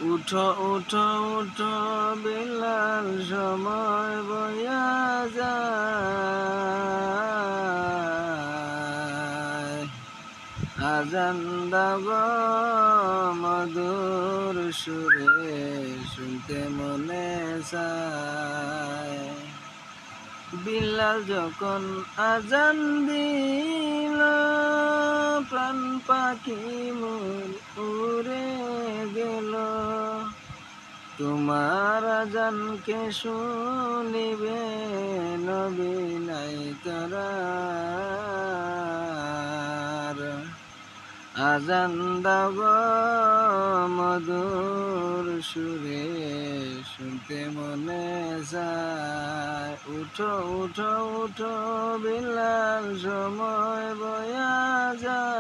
উঠো উঠো উঠো বিলাল সময় বয়া যায়, আজান দাও মধুর সুরে শুনতে মনে চায়। বিলাল যখন আজান দিল প্রাণ পাখি মোর উড়ে গেল, তোমার আজানকে শুনিবে নবী নাই করার। আজান দাও গো মধুর সুরে শুনতে মনে যায়। উঠো উঠো উঠো বিলাল সময় বয়া যায়।